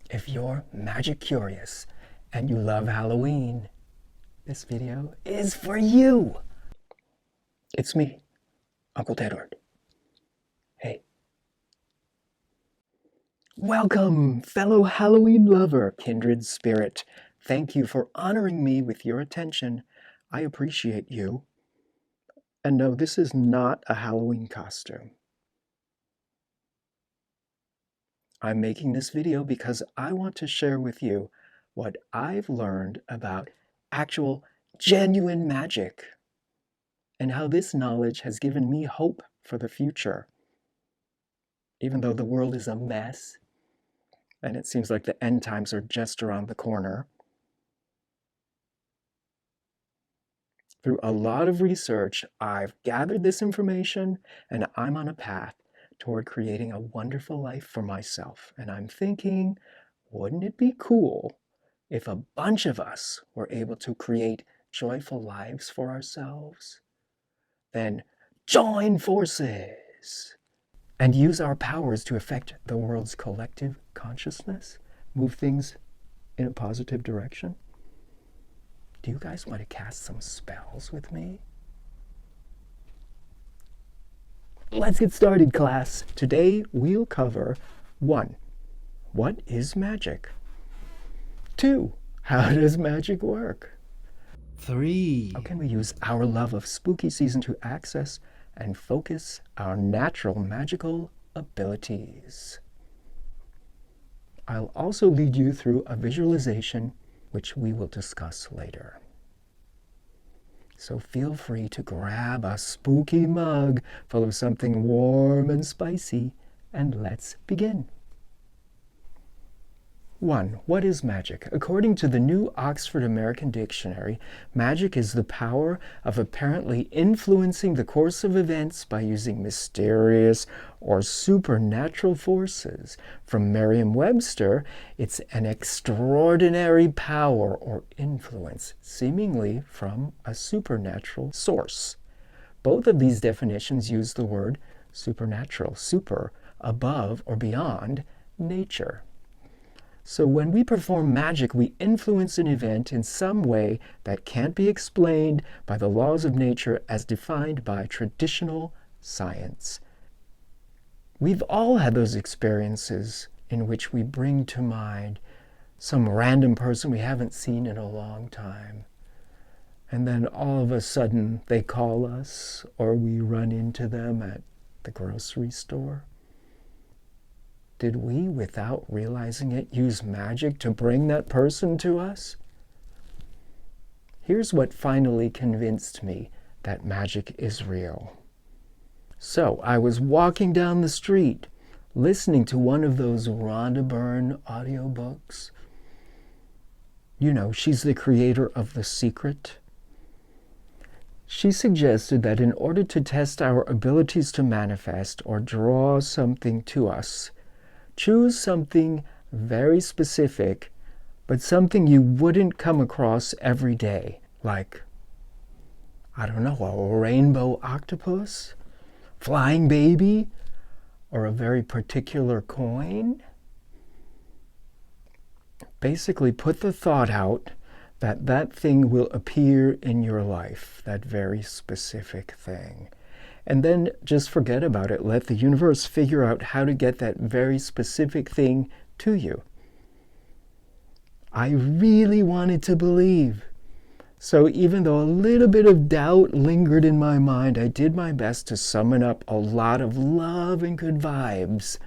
If you're magic curious and you love Halloween, this video is for you. It's me, Uncle Tedward. Hey. Welcome, fellow Halloween lover, kindred spirit. Thank you for honoring me with your attention. I appreciate you. And no, this is not a Halloween costume. I'm making this video because I want to share with you what I've learned about actual, genuine magic and how this knowledge has given me hope for the future. Even though the world is a mess and it seems like the end times are just around the corner, through a lot of research, I've gathered this information and I'm on a path toward creating a wonderful life for myself. And I'm thinking, wouldn't it be cool if a bunch of us were able to create joyful lives for ourselves? Then join forces and use our powers to affect the world's collective consciousness, move things in a positive direction. Do you guys want to cast some spells with me? Let's get started, class. Today we'll cover 1. What is magic? 2. How does magic work? 3. How can we use our love of spooky season to access and focus our natural magical abilities? I'll also lead you through a visualization which we will discuss later. So feel free to grab a spooky mug full of something warm and spicy, and let's begin. 1. What is magic? According to the New Oxford American Dictionary, magic is the power of apparently influencing the course of events by using mysterious or supernatural forces. From Merriam-Webster, it's an extraordinary power or influence, seemingly from a supernatural source. Both of these definitions use the word supernatural, super, above or beyond nature. So when we perform magic, we influence an event in some way that can't be explained by the laws of nature as defined by traditional science. We've all had those experiences in which we bring to mind some random person we haven't seen in a long time. And then all of a sudden they call us or we run into them at the grocery store. Did we, without realizing it, use magic to bring that person to us? Here's what finally convinced me that magic is real. So I was walking down the street, listening to one of those Rhonda Byrne audiobooks. You know, she's the creator of The Secret. She suggested that in order to test our abilities to manifest or draw something to us, choose something very specific, but something you wouldn't come across every day, like, I don't know, a rainbow octopus, flying baby, or a very particular coin. Basically, put the thought out that that thing will appear in your life, that very specific thing. And then just forget about it. Let the universe figure out how to get that very specific thing to you. I really wanted to believe. So even though a little bit of doubt lingered in my mind, I did my best to summon up a lot of love and good vibes.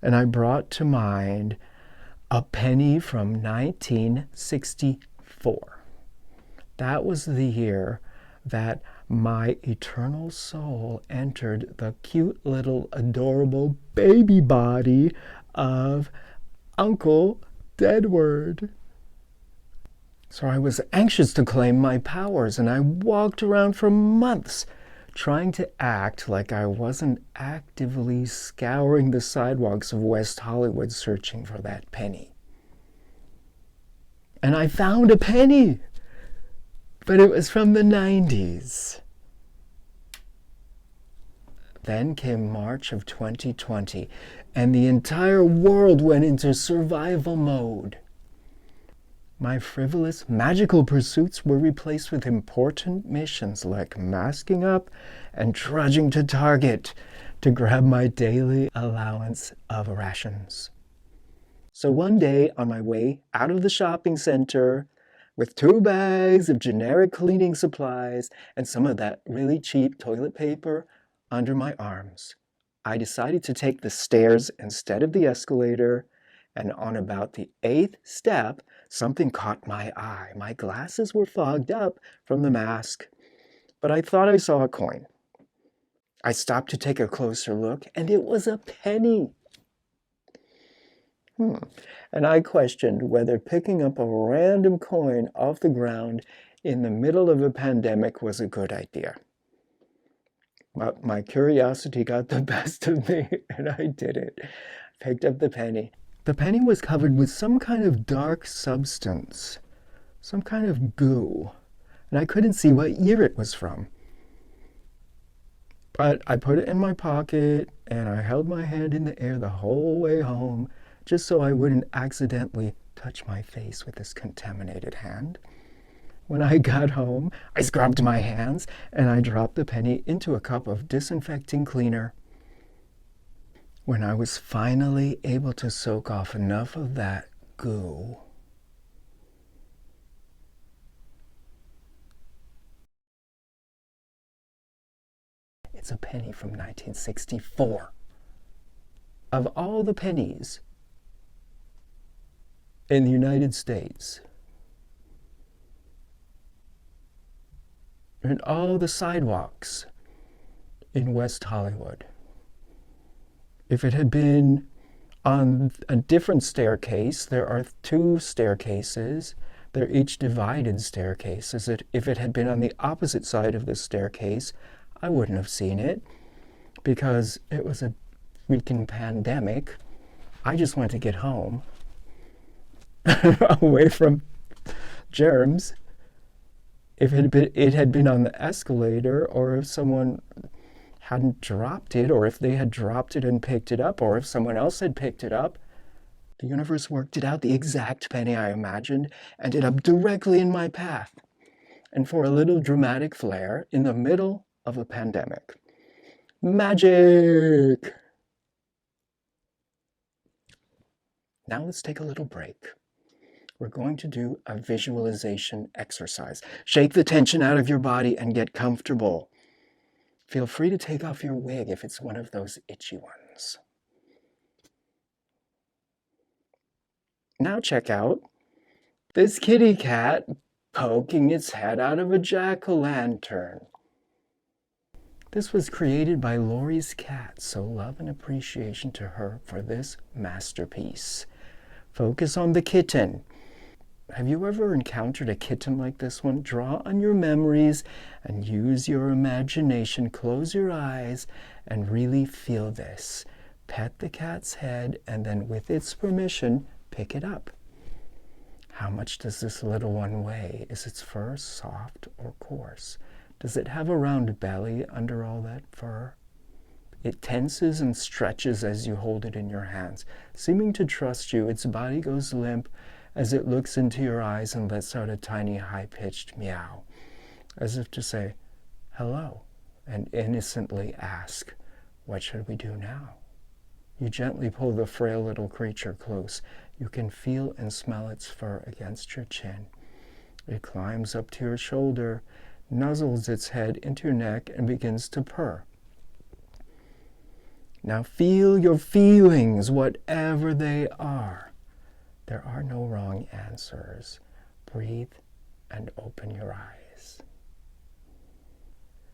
And I brought to mind a penny from 1964. That was the year that my eternal soul entered the cute little adorable baby body of Uncle Tedward. So I was anxious to claim my powers, and I walked around for months trying to act like I wasn't actively scouring the sidewalks of West Hollywood searching for that penny. And I found a penny, but it was from the 90s. Then came March of 2020, and the entire world went into survival mode. My frivolous, magical pursuits were replaced with important missions like masking up and trudging to Target to grab my daily allowance of rations. So one day, on my way out of the shopping center, with 2 bags of generic cleaning supplies and some of that really cheap toilet paper under my arms, I decided to take the stairs instead of the escalator, and on about the 8th step, something caught my eye. My glasses were fogged up from the mask, but I thought I saw a coin. I stopped to take a closer look, and it was a penny. And I questioned whether picking up a random coin off the ground in the middle of a pandemic was a good idea. But my curiosity got the best of me, and I did it. Picked up the penny. The penny was covered with some kind of dark substance, some kind of goo, and I couldn't see what year it was from. But I put it in my pocket, and I held my hand in the air the whole way home, just so I wouldn't accidentally touch my face with this contaminated hand. When I got home, I scrubbed my hands, and I dropped the penny into a cup of disinfecting cleaner. When I was finally able to soak off enough of that goo, it's a penny from 1964. Of all the pennies in the United States, and all the sidewalks in West Hollywood, if it had been on a different staircase, there are 2 staircases, they're each divided staircases. If it had been on the opposite side of the staircase, I wouldn't have seen it because it was a freaking pandemic. I just wanted to get home away from germs. If it had been on the escalator, or if someone hadn't dropped it, or if they had dropped it and picked it up, or if someone else had picked it up, the universe worked it out. The exact penny I imagined ended up directly in my path. And for a little dramatic flair, in the middle of a pandemic. Magic! Now let's take a little break. We're going to do a visualization exercise. Shake the tension out of your body and get comfortable. Feel free to take off your wig if it's one of those itchy ones. Now check out this kitty cat poking its head out of a jack-o'-lantern. This was created by Lori's cat, so love and appreciation to her for this masterpiece. Focus on the kitten. Have you ever encountered a kitten like this one? Draw on your memories and use your imagination. Close your eyes and really feel this. Pet the cat's head and then, with its permission, pick it up. How much does this little one weigh? Is its fur soft or coarse? Does it have a round belly under all that fur? It tenses and stretches as you hold it in your hands. Seeming to trust you, its body goes limp as it looks into your eyes and lets out a tiny high-pitched meow, as if to say, hello, and innocently ask, what should we do now? You gently pull the frail little creature close. You can feel and smell its fur against your chin. It climbs up to your shoulder, nuzzles its head into your neck, and begins to purr. Now feel your feelings, whatever they are. There are no wrong answers. Breathe and open your eyes.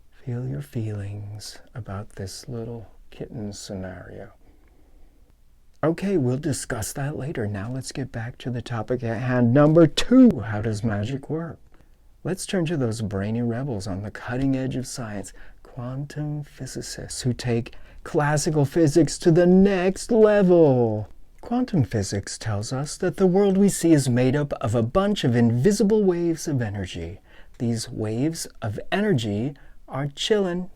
Feel your feelings about this little kitten scenario. Okay, we'll discuss that later. Now let's get back to the topic at hand. Number 2, how does magic work? Let's turn to those brainy rebels on the cutting edge of science, quantum physicists who take classical physics to the next level. Quantum physics tells us that the world we see is made up of a bunch of invisible waves of energy. These waves of energy are chillin',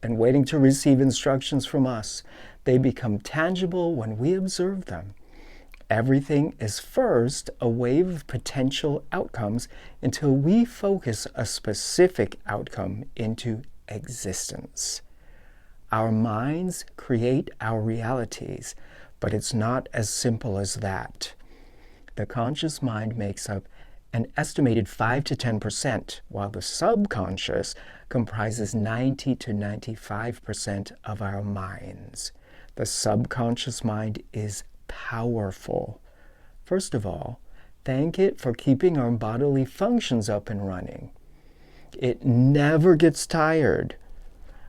and waiting to receive instructions from us. They become tangible when we observe them. Everything is first a wave of potential outcomes until we focus a specific outcome into existence. Our minds create our realities, but it's not as simple as that. The conscious mind makes up an estimated 5 to 10%, while the subconscious comprises 90 to 95% of our minds. The subconscious mind is powerful. First of all, thank it for keeping our bodily functions up and running. It never gets tired.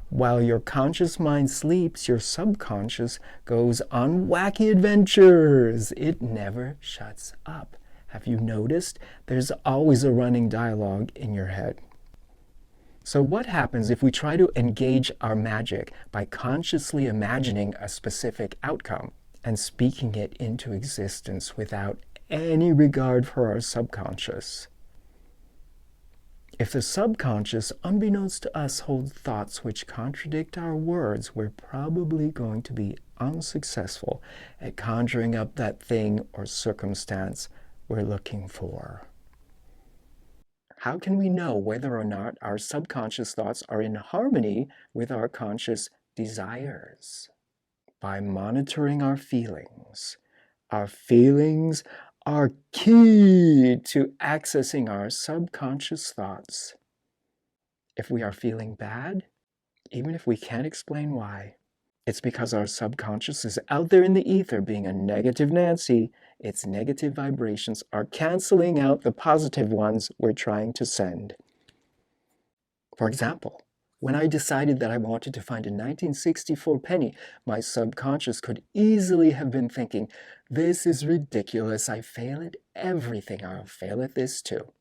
While your conscious mind sleeps, your subconscious goes on wacky adventures. It never shuts up. Have you noticed? There's always a running dialogue in your head. So what happens if we try to engage our magic by consciously imagining a specific outcome and speaking it into existence without any regard for our subconscious? If the subconscious, unbeknownst to us, holds thoughts which contradict our words, we're probably going to be unsuccessful at conjuring up that thing or circumstance we're looking for. How can we know whether or not our subconscious thoughts are in harmony with our conscious desires? By monitoring our feelings. Our feelings are key to accessing our subconscious thoughts. If we are feeling bad, even if we can't explain why, it's because our subconscious is out there in the ether being a negative Nancy. Its negative vibrations are canceling out the positive ones we're trying to send. For example, when I decided that I wanted to find a 1964 penny, my subconscious could easily have been thinking, this is ridiculous, I fail at everything, I'll fail at this too.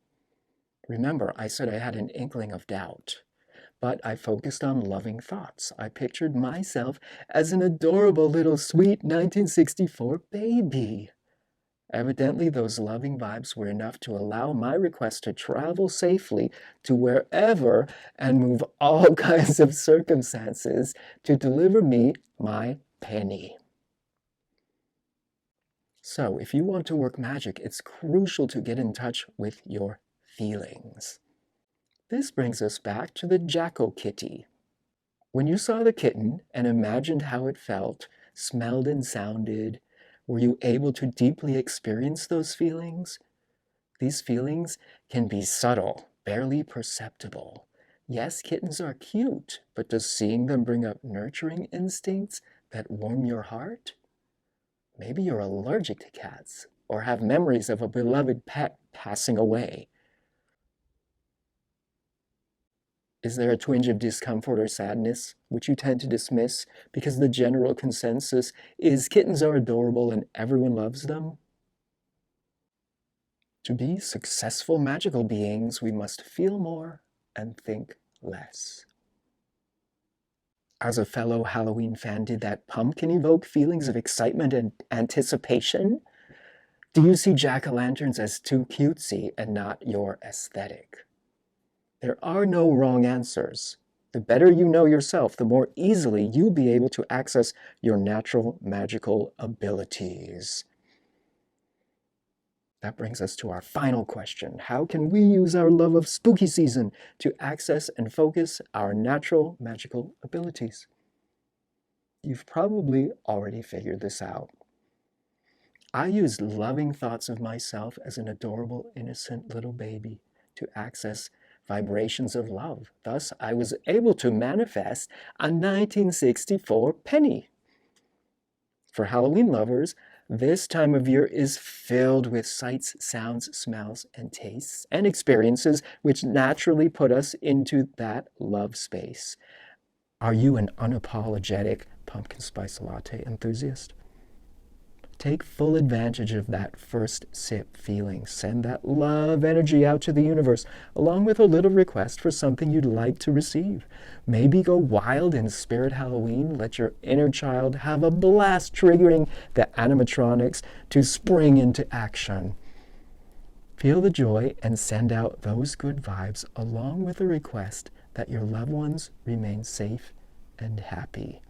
Remember, I said I had an inkling of doubt, but I focused on loving thoughts. I pictured myself as an adorable little sweet 1964 baby. Evidently, those loving vibes were enough to allow my request to travel safely to wherever and move all kinds of circumstances to deliver me my penny. So, if you want to work magic, it's crucial to get in touch with your feelings. This brings us back to the Jacko kitty. When you saw the kitten and imagined how it felt, smelled and sounded, were you able to deeply experience those feelings? These feelings can be subtle, barely perceptible. Yes, kittens are cute, but does seeing them bring up nurturing instincts that warm your heart? Maybe you're allergic to cats, or have memories of a beloved pet passing away. Is there a twinge of discomfort or sadness, which you tend to dismiss because the general consensus is kittens are adorable and everyone loves them? To be successful magical beings, we must feel more and think less. As a fellow Halloween fan, did that pumpkin evoke feelings of excitement and anticipation? Do you see jack-o'-lanterns as too cutesy and not your aesthetic? There are no wrong answers. The better you know yourself, the more easily you'll be able to access your natural magical abilities. That brings us to our final question. How can we use our love of spooky season to access and focus our natural magical abilities? You've probably already figured this out. I used loving thoughts of myself as an adorable, innocent little baby to access vibrations of love. Thus, I was able to manifest a 1964 penny. For Halloween lovers, this time of year is filled with sights, sounds, smells, and tastes, and experiences which naturally put us into that love space. Are you an unapologetic pumpkin spice latte enthusiast? Take full advantage of that first sip feeling. Send that love energy out to the universe, along with a little request for something you'd like to receive. Maybe go wild in Spirit Halloween. Let your inner child have a blast, triggering the animatronics to spring into action. Feel the joy and send out those good vibes, along with a request that your loved ones remain safe and happy.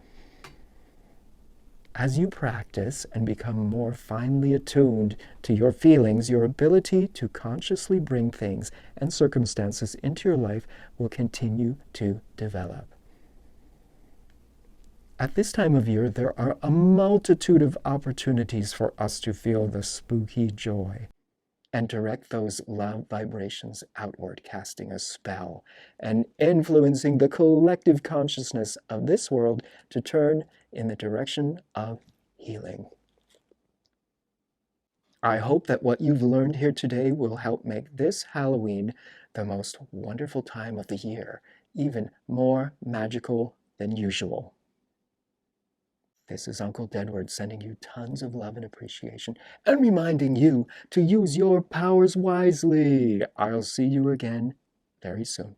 As you practice and become more finely attuned to your feelings, your ability to consciously bring things and circumstances into your life will continue to develop. At this time of year, there are a multitude of opportunities for us to feel the spooky joy and direct those love vibrations outward, casting a spell and influencing the collective consciousness of this world to turn in the direction of healing. I hope that what you've learned here today will help make this Halloween the most wonderful time of the year, even more magical than usual. This is Uncle Deadwood sending you tons of love and appreciation and reminding you to use your powers wisely. I'll see you again very soon.